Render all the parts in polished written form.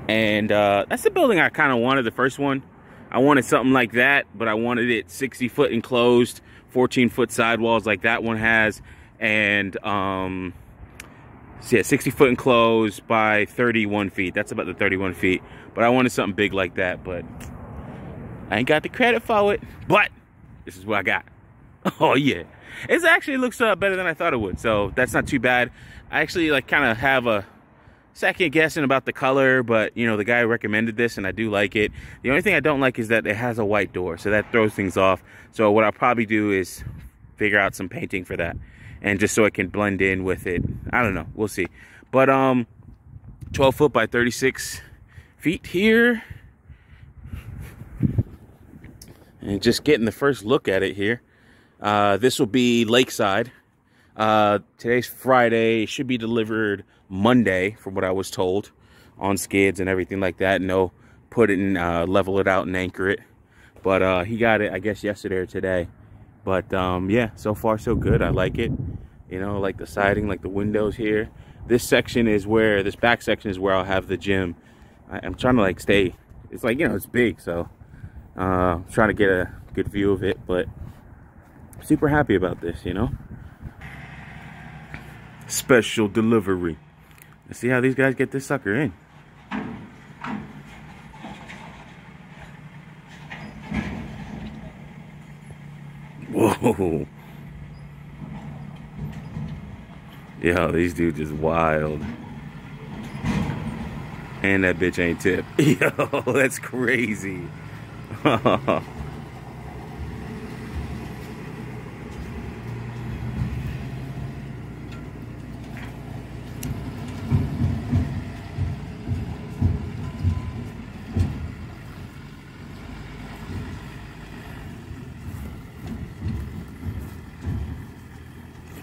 And that's the building I kind of wanted, the first one. I wanted something like that, but I wanted it 60-foot enclosed, 14-foot sidewalls like that one has. And so yeah, 60-foot enclosed by 31 feet. That's about the 31 feet. But I wanted something big like that, but I ain't got the credit for it. But this is what I got. Oh yeah, it actually looks better than I thought it would, so that's not too bad. I actually like kind of have a second guessing about the color, but you know, the guy recommended this and I do like it. The only thing I don't like is that it has a white door, so that throws things off. So what I'll probably do is figure out some painting for that, and just so it can blend in with it. I don't know, we'll see. But 12 foot by 36 feet here, and just getting the first look at it here. This will be lakeside. Today's Friday. Should be delivered Monday, from what I was told, on skids and everything like that. And they'll put it and level it out and anchor it. But he got it, I guess, yesterday or today. But yeah, so far so good. I like it. You know, like the siding, like the windows here. This section is where, this back section is where I'll have the gym. I'm trying to like stay. It's like, you know, it's big, so trying to get a good view of it. But super happy about this, you know. Special delivery. Let's see how these guys get this sucker in. Whoa. Yo, these dudes is wild. And that bitch ain't tipped. Yo, that's crazy.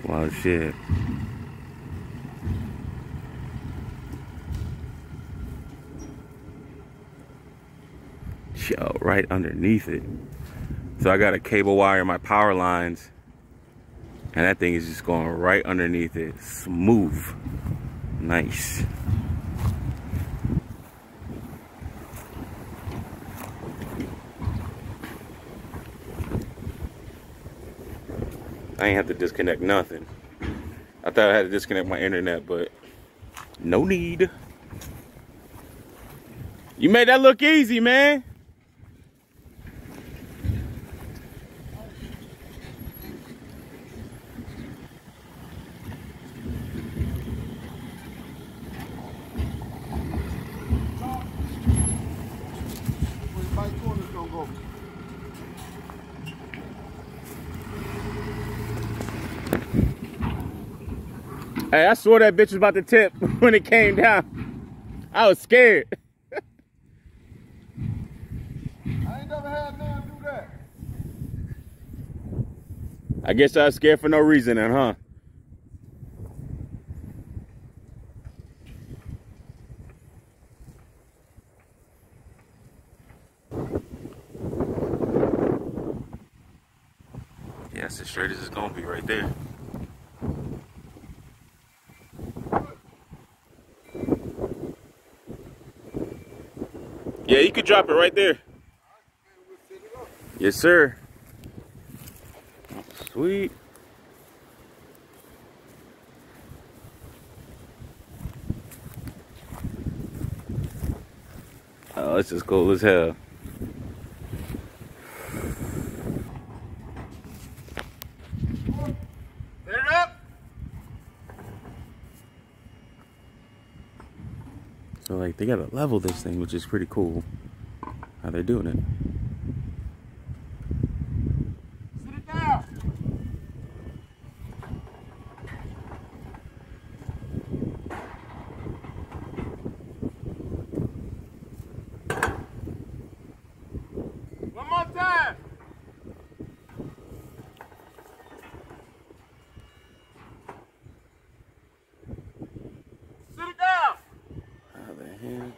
Wow, shit. Yo, right underneath it. So I got a cable wire in my power lines, and that thing is just going right underneath it. Smooth. Nice. I ain't have to disconnect nothing. I thought I had to disconnect my internet, but no need. You made that look easy, man. Hey, I swore that bitch was about to tip when it came down. I was scared. I ain't never had man do that. I guess I was scared for no reason then, huh? Yeah, it's as straight as it's gonna be right there. Yeah, you could drop it right there. Yes, sir. Sweet. Oh, this is cool as hell. Set it up. So like they gotta level this thing, which is pretty cool. How they're doing it. Sit it down. One more time. Sit it down. How the hell?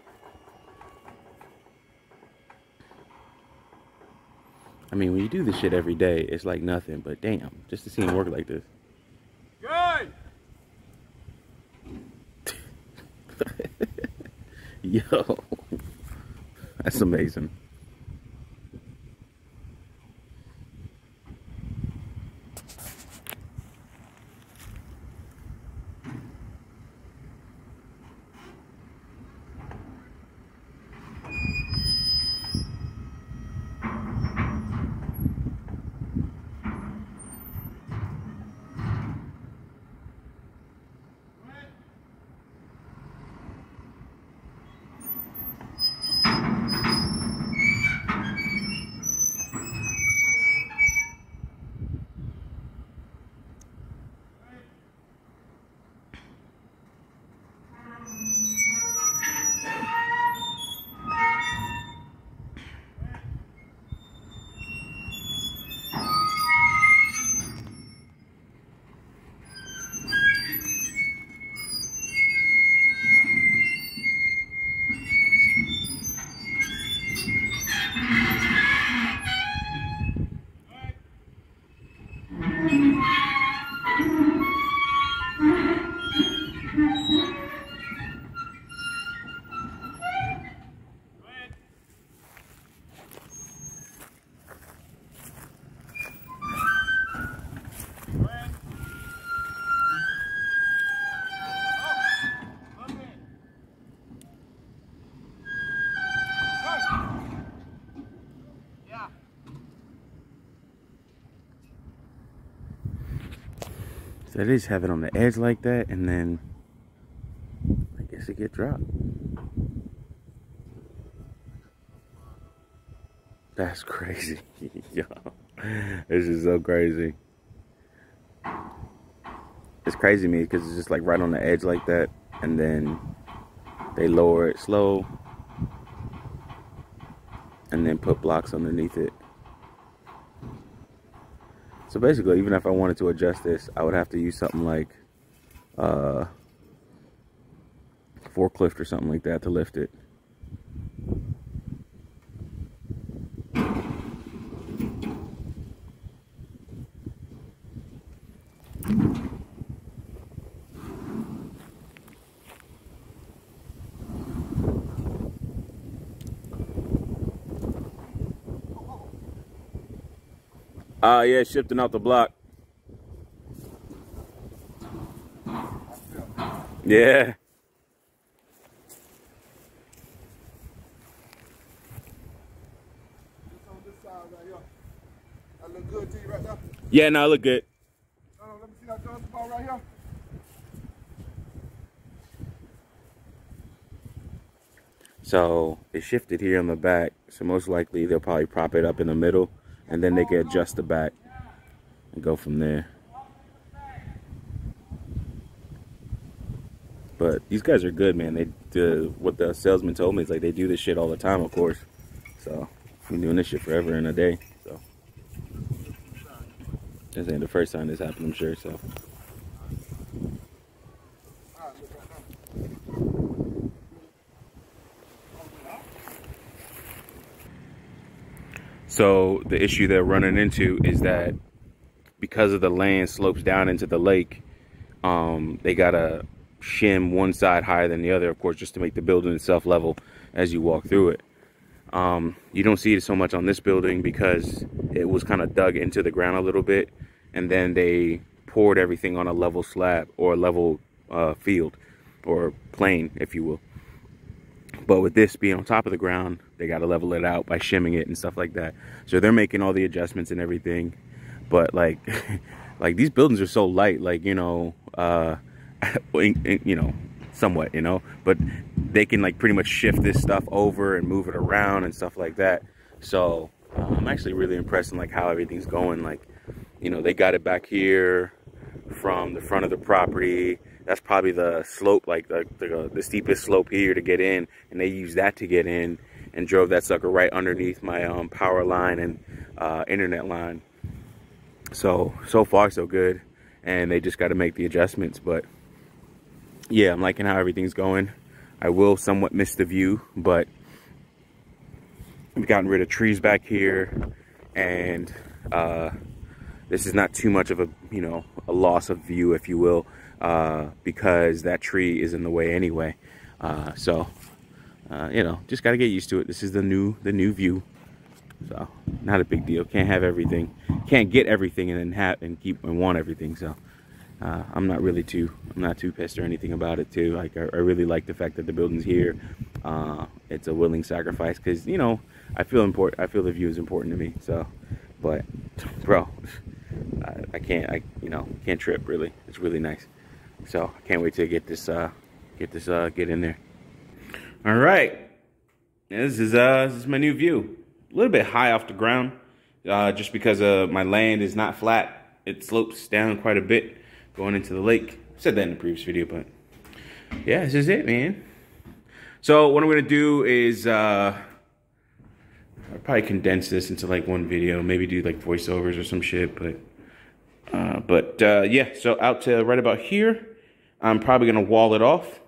I mean, when you do this shit every day, it's like nothing, but damn, just to see him work like this. Good. Yo, that's amazing. So they just have it on the edge like that, and then I guess it get dropped. That's crazy. Yo, this is so crazy. It's crazy to me because it's just like right on the edge like that, and then they lower it slow and then put blocks underneath it. So basically, even if I wanted to adjust this, I would have to use something like forklift or something like that to lift it. Yeah, shifting out the block. Yeah. On this side right here. That look good to you right now? Yeah, no, I look good. No, let me see that Johnson ball right here. So it shifted here on the back. So most likely they'll probably prop it up in the middle, and then they can adjust the back and go from there. But these guys are good, man. They do what the salesman told me is like they do this shit all the time, of course. So I've been doing this shit forever and a day. So this ain't the first time this happened, I'm sure. So. So the issue they're running into is that because of the land slopes down into the lake, they gotta shim one side higher than the other, of course, just to make the building itself level as you walk through it. You don't see it so much on this building because it was kind of dug into the ground a little bit, and then they poured everything on a level slab or a level field or plane, if you will. But with this being on top of the ground, they got to level it out by shimming it and stuff like that. So they're making all the adjustments and everything. But like, like these buildings are so light, like, you know, somewhat, you know, but they can like pretty much shift this stuff over and move it around and stuff like that. So I'm actually really impressed in like how everything's going. Like, you know, they got it back here from the front of the property. That's probably the slope, like the steepest slope here to get in, and they used that to get in and drove that sucker right underneath my power line and internet line. So far so good, and they just got to make the adjustments. But yeah, I'm liking how everything's going. I will somewhat miss the view, but we've gotten rid of trees back here, and this is not too much of a, you know, a loss of view, if you will, because that tree is in the way anyway. So you know, just got to get used to it. This is the new view. So not a big deal. Can't have everything. Can't get everything and then want everything. So I'm not too pissed or anything about it too. Like I really like the fact that the building's here. It's a willing sacrifice because, you know, I feel the view is important to me. So, but bro, I can't trip really. It's really nice. So I can't wait to get in there. All right, this is my new view. A little bit high off the ground, just because my land is not flat. It slopes down quite a bit going into the lake. I said that in the previous video, but yeah, this is it, man. So what I'm gonna do is I'll probably condense this into like one video, maybe do like voiceovers or some shit, but yeah. So out to right about here, I'm probably gonna wall it off,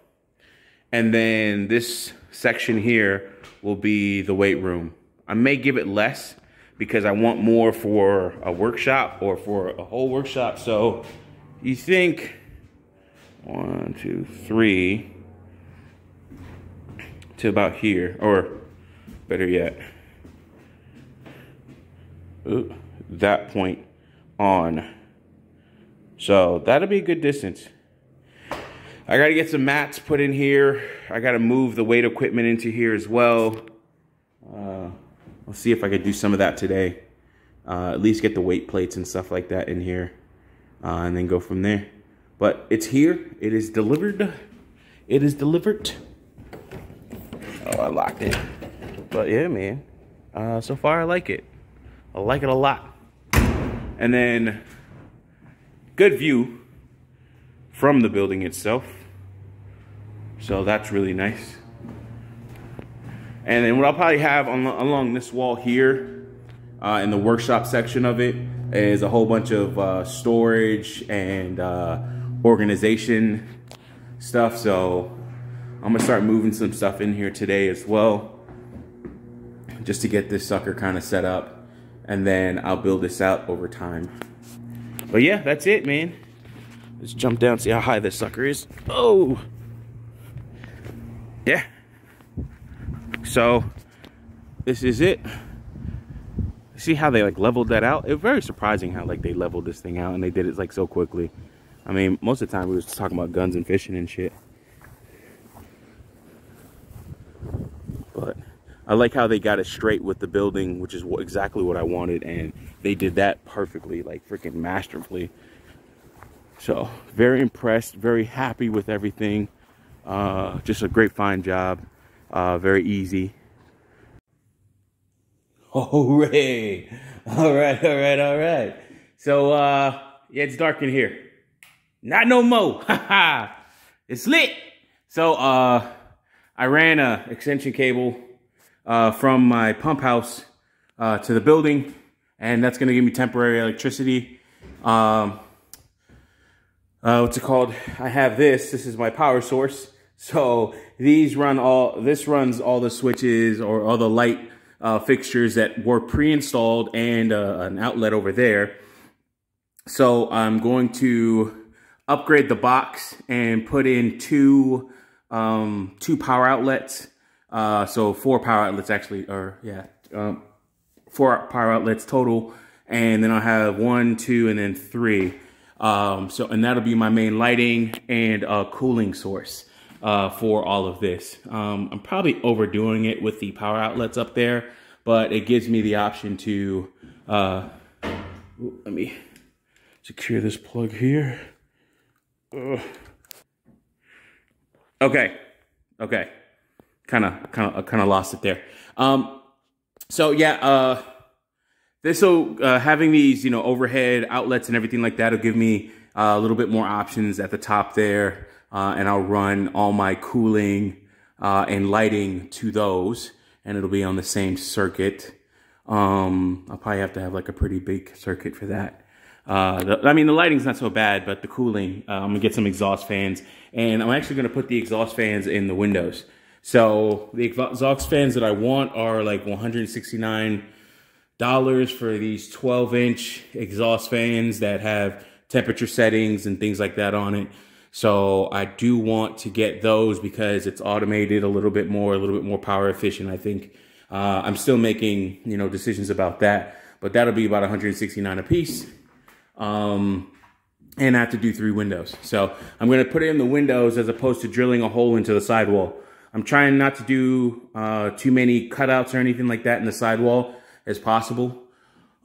and then this section here will be the weight room. I may give it less because I want more for a workshop or for a whole workshop. So you think 1, 2, 3 to about here, or better yet, that point on. So that'll be a good distance. I gotta get some mats put in here. I gotta move the weight equipment into here as well. I'll see if I could do some of that today. At least get the weight plates and stuff like that in here, and then go from there. But it's here. It is delivered. It is delivered. Oh, I locked it. But yeah, man. So far, I like it. I like it a lot. And then, good view from the building itself. So that's really nice. And then what I'll probably have along this wall here, in the workshop section of it, is a whole bunch of storage and organization stuff. So I'm gonna start moving some stuff in here today as well, just to get this sucker kind of set up, and then I'll build this out over time. But yeah, that's it, man. Let's jump down, see how high this sucker is. Oh, yeah. So this is it. See how they like leveled that out? It was very surprising how like they leveled this thing out, and they did it like so quickly. I mean, most of the time we was talking about guns and fishing and shit. But I like how they got it straight with the building, which is exactly what I wanted, and they did that perfectly, like freaking masterfully. So very impressed, very happy with everything. Just a great fine job. Very easy. Hooray! All right. So yeah, it's dark in here. Not no more. It's lit. So I ran a extension cable from my pump house to the building, and that's gonna give me temporary electricity. What's it called? I have this. This is my power source. So this runs all the switches or all the light fixtures that were pre-installed, and an outlet over there. So I'm going to upgrade the box and put in two power outlets. So 4 power outlets actually, or yeah, 4 power outlets total. And then I'll have 1, 2, and then 3. And that'll be my main lighting and cooling source for all of this. I'm probably overdoing it with the power outlets up there, but it gives me the option to, let me secure this plug here. Okay. Kind of lost it there. So yeah, having these, overhead outlets and everything like that will give me a little bit more options at the top there. And I'll run all my cooling and lighting to those, and it'll be on the same circuit. I'll probably have to have like a pretty big circuit for that. I mean, the lighting's not so bad, but the cooling, I'm gonna get some exhaust fans, and I'm actually gonna put the exhaust fans in the windows. So the exhaust fans that I want are like $169 for these 12-inch exhaust fans that have temperature settings and things like that on it. So I do want to get those because it's automated a little bit more power efficient. I think I'm still making, you know, decisions about that, but that'll be about 169 a piece. And I have to do 3 windows. So I'm going to put it in the windows as opposed to drilling a hole into the sidewall. I'm trying not to do too many cutouts or anything like that in the sidewall as possible.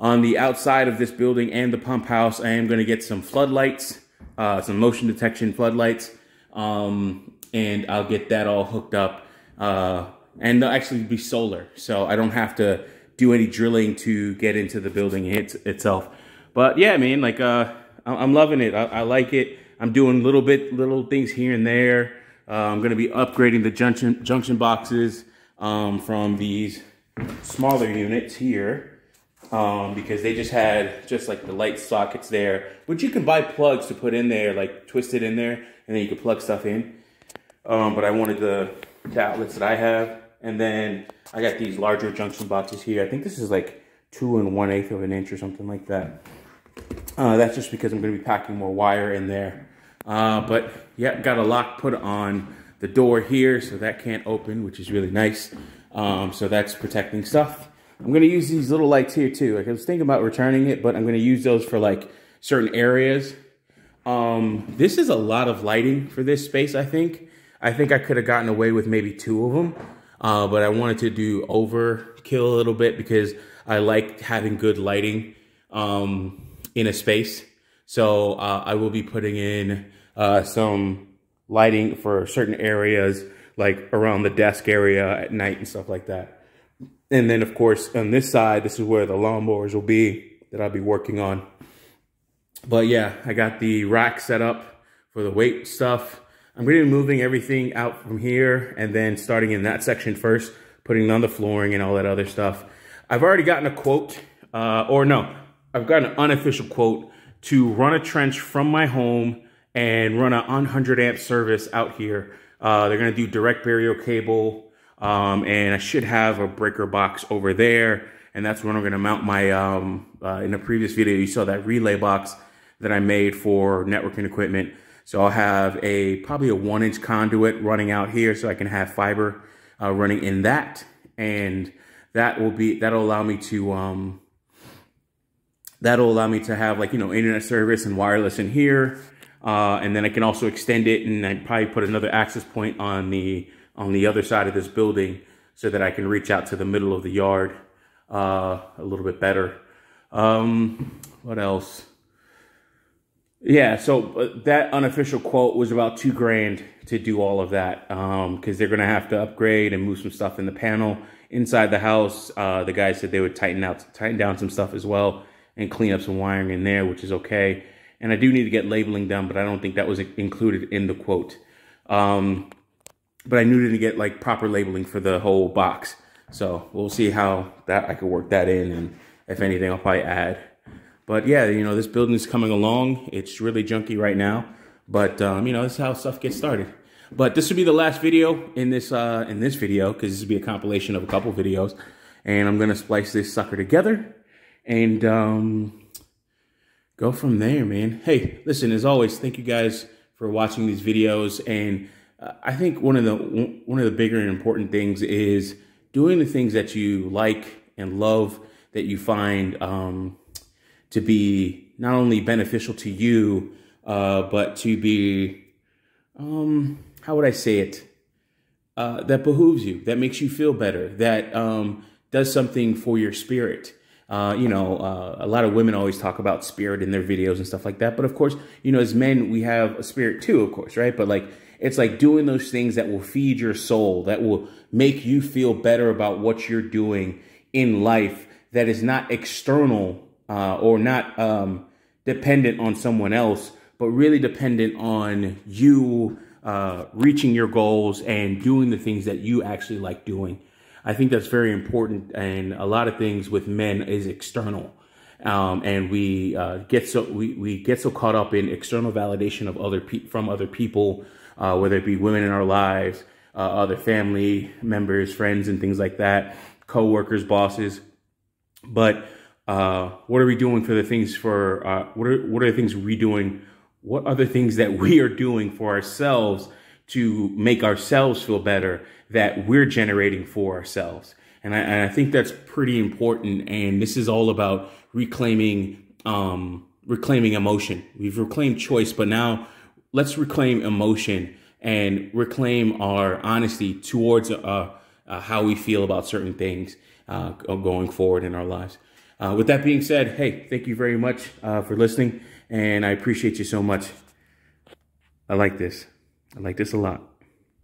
On the outside of this building and the pump house, I am going to get some floodlights, some motion detection floodlights, and I'll get that all hooked up. And they'll actually be solar, so I don't have to do any drilling to get into the building itself. But yeah, man, like I'm loving it. I like it. I'm doing little things here and there. I'm going to be upgrading the junction boxes from these smaller units here. Because they just had like the light sockets there, which you can buy plugs to put in there, like twist it in there, and then you can plug stuff in. But I wanted the outlets that I have, and then I got these larger junction boxes here. I think this is like 2 1/8 of an inch or something like that. That's just because I'm going to be packing more wire in there. But yeah, got a lock put on the door here, so that can't open, which is really nice. So that's protecting stuff. I'm going to use these little lights here too. Like I was thinking about returning it, but I'm going to use those for like certain areas. This is a lot of lighting for this space, I think. I think I could have gotten away with maybe 2 of them. But I wanted to do overkill a little bit because I like having good lighting in a space. So I will be putting in some lighting for certain areas, like around the desk area at night and stuff like that. And then, of course, on this side, this is where the lawnmowers will be that I'll be working on. But yeah, I got the rack set up for the weight stuff. I'm going to be moving everything out from here and then starting in that section first, putting on the flooring and all that other stuff. I've already gotten a quote, I've got an unofficial quote to run a trench from my home and run a 100 amp service out here. They're going to do direct burial cable. And I should have a breaker box over there, and that's when I'm going to mount my, in the previous video, you saw that relay box that I made for networking equipment. So I'll have probably a 1-inch conduit running out here so I can have fiber, running in that. And that'll allow me to, have like, you know, internet service and wireless in here. And then I can also extend it, and I'd probably put another access point on the other side of this building so that I can reach out to the middle of the yard a little bit better. What else? Yeah, so that unofficial quote was about $2 grand to do all of that because they're going to have to upgrade and move some stuff in the panel inside the house. The guys said they would tighten down some stuff as well and clean up some wiring in there, which is okay. And I do need to get labeling done, but I don't think that was included in the quote. But I knew to get like proper labeling for the whole box. So we'll see how I could work that in, and if anything, I'll probably add. But yeah, you know, this building is coming along. It's really junky right now, but you know, this is how stuff gets started. But this will be the last video in this video, because this will be a compilation of a couple videos, and I'm gonna splice this sucker together and go from there, man. Hey, listen, as always, thank you guys for watching these videos, and I think one of the bigger and important things is doing the things that you like and love, that you find to be not only beneficial to you, but to be, how would I say it, that behooves you, that makes you feel better, that does something for your spirit. You know, a lot of women always talk about spirit in their videos and stuff like that. But of course, you know, as men, we have a spirit too, of course, right? But like, it's like doing those things that will feed your soul, that will make you feel better about what you're doing in life, that is not external or not dependent on someone else, but really dependent on you reaching your goals and doing the things that you actually like doing. I think that's very important, and a lot of things with men is external, and we get so caught up in external validation of from other people, whether it be women in our lives, other family members, friends, and things like that, co-workers, bosses. But what are we doing for the things what are the things we doing What are the things that we are doing for ourselves to make ourselves feel better that we're generating for ourselves? And I think that's pretty important. And this is all about reclaiming emotion. We've reclaimed choice, but now let's reclaim emotion and reclaim our honesty towards how we feel about certain things going forward in our lives. With that being said, hey, thank you very much for listening, and I appreciate you so much. I like this. I like this a lot.